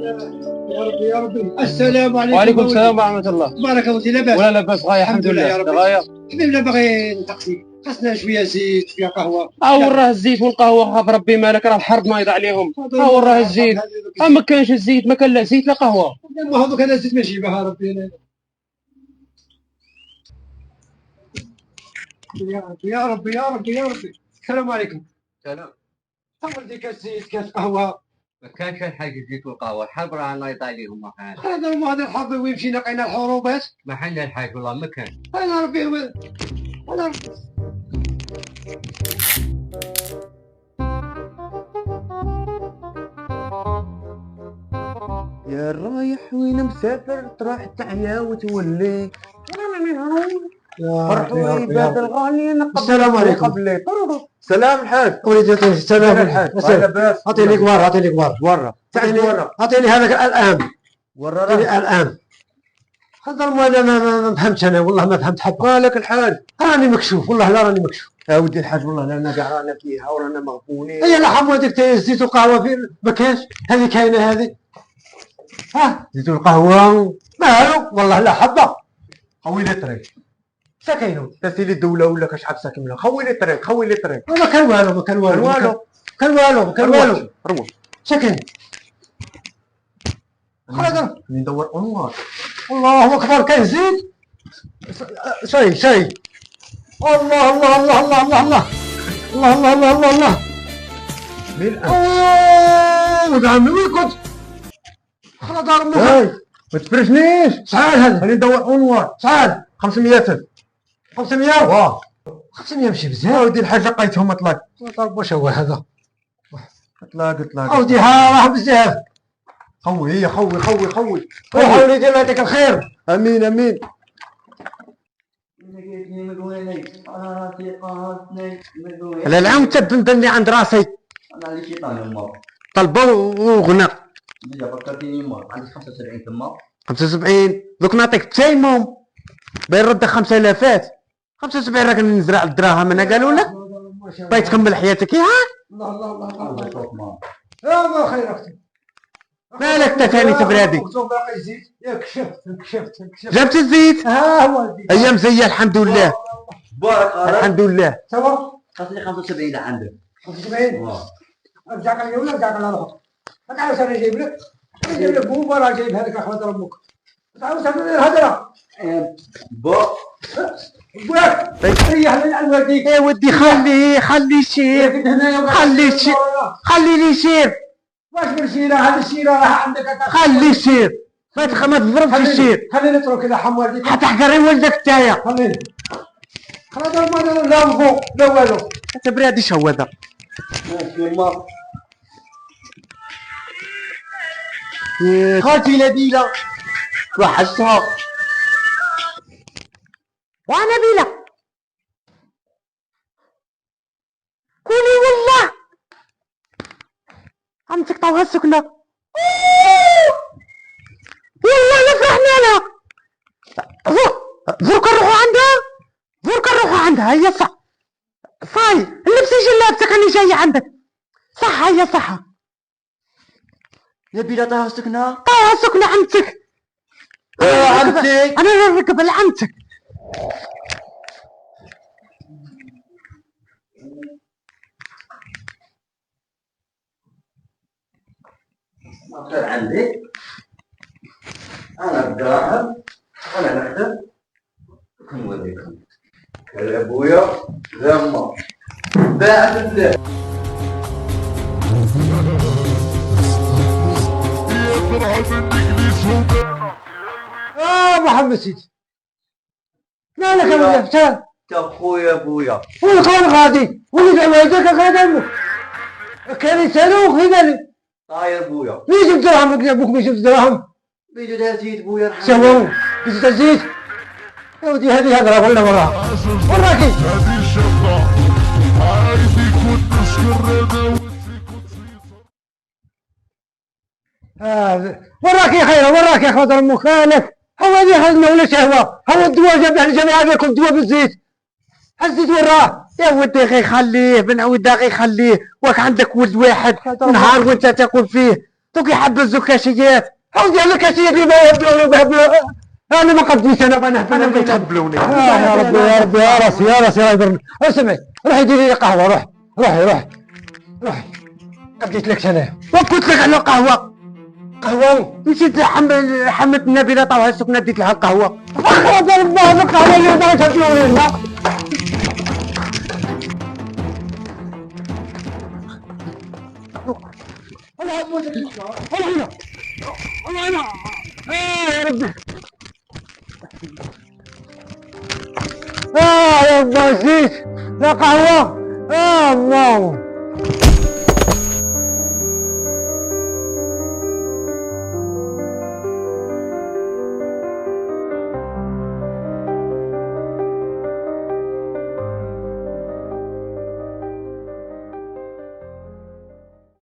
يا ربي يا ربي. السلام عليكم. وعليكم السلام ورحمة الله. بارك الله فيك. لاباس؟ ولا لاباس غاية الحمد لله يا ربي. غاية. حبيبنا باغي نتقسي، خاصنا شويه زيت شويه قهوه. راه الزيت والقهوة خاف ربي مالك، راه الحرب نايض عليهم. راه الزيت ما كانش الزيت، ما كان لا زيت لا قهوة. ما هذوك انا الزيت ما نجيبها ربي. يا ربي يا ربي يا ربي يا ربي. السلام عليكم. سلام. ولدي كاس زيت كاس قهوه. ما كانش الحاجة الزيت والقهوة، الحرب راه نايض عليهم ما كان. هذا الحرب وين مشينا لقينا الحروبات. ما حنا الحاج والله ما كان. انا ربي انا يا رايح وين مسافر تروح تعيا وتولي فرحوا عباد الغاليين. السلام عليكم. سلام الحاج. وليدي عطيني السلام الحاج. لاباس؟ اعطيني كبار اعطيني كبار. ورا اعطيني هذاك الان. ورا اعطيني الان. هذا انا ما فهمتش، انا والله ما فهمت حبه. مالك الحاج؟ راني مكشوف والله، لا راني مكشوف. يا ودي الحاج والله لا كاع رانا فيها ورانا مغبونين. هي لا حمو هذيك الزيت والقهوه في ما كاينش، هذه كاينه هذه. ها زيت والقهوه مالو والله لا حبه. خوي لي الطريق. ساكينو تسيلي الدولة ولا كاش حاب ساكن منها. خوي لي الطريق خوي لي الطريق. ما كان والو ما كان والو ما كان والو روح ساكن. خلاص ندور انوار. الله اكبر. كاين زيت شاي الله الله الله الله الله الله الله الله الله الله الله. مين ودعم وين كنت؟ خلاص دار امك. ما تفرشنيش. شحال هذا؟ خلينا ندور انوار. شحال؟ 500. 500. واه 500 ماشي يا بزاف. ودي الحاج لقيتهم اطلاق. طيب واش هو هذا؟ اطلاق. اودي راه بزاف. خوي هي خوي. روح وليدي الله يعطيك الخير. امين. لا العام تبندني عند راسي. انا عندي شيطان يما. طلبه وغنى. ديجا فكرتيني يما، عندي 75 تما. 75 دوك نعطيك التيموم باين رد 5000. 75 راك نزرع الدراهم انا قالوا لك باغي تكمل حياتك. ها الله الله الله الله يشوف ما. يا ما خير اختي. مالك انت ثاني تبرادي؟ باقي زيت. يا كشفت. جبت الزيت؟ ها هو الزيت. ايام زي الحمد لله. بارك الله. الحمد لله. سوا خاصني 75 عندك. 75 رجعك لي ولا رجعك لروحك؟ ما تعرفش انا جايب لك بومبا راه جايبها لك اخوات امك. ما تعرفش انا الهضره. با بوك ريح من الوالديك. يا ودي خلي يسير. خلي لي يسير. واش من شيره هذا الشيره راه عندك. خلي يسير ما تضربش الشير. خليني نترك كذا حم والديك. حتحقري والدك نتايا. خليني خلاص ما لا فوق لا والو. انت برادي شو هذا؟ ماشي يما. خالتي نبيله وحشتها. ونبيله قولي والله عم تقطعوها السكنه. والله لا فرحنا لها. درك نروحوا عندها. هي صح صاي لبسي جلابتك راني جايه عندك. صح هي صح. نبيلة طاها سكنة. طاها سكنه عمتك. عمتي. انا نركب لعمتك. ما عندي. انا الدراهم انا نخدم. نوريكم يا ابويا لما بعد الله. محمد سيدي مالك يا ولد فتان؟ يا خويا ابويا وين كان غادي؟ ولد والدك غادي امك. كان يسالوك في بالي. طاير ابويا. مين جبت دراهم؟ ابوك مين جبت دراهم؟ بيجو داز زيت ابويا رحمه. سوا جبت الزيت. يا ودي هذه هضره ولا وراها؟ وراكي هذه الشقة عايز يكون مشكرنا. وراك يا خير وراك يا خاطر امك. خالك هو هذه خدمه ولا شهوه؟ هو الدواء جاب لنا جميع هذا كل دواء بالزيت. الزيت وراه. يا ودي غير خليه بن عوده غير خليه. واك عندك ولد واحد نهار وانت تاكل فيه دوك يحبسوا كاشيات حوزي على الكاشيات اللي ما يهبلوا انا ما قديش انا بنهبل انا يتهبلوني يا ربي يا ربي يا راسي يا راسي الله يضرني اسمعي روحي ديري لي قهوه روحي بديت لك انا وقلت لك على قهوه نسيت حملت النبيله طاوها السكنه ديت لها القهوه اخرج الله بك على اللي بغيت تقولي يا ربي يا الله زيت لا قهوة الله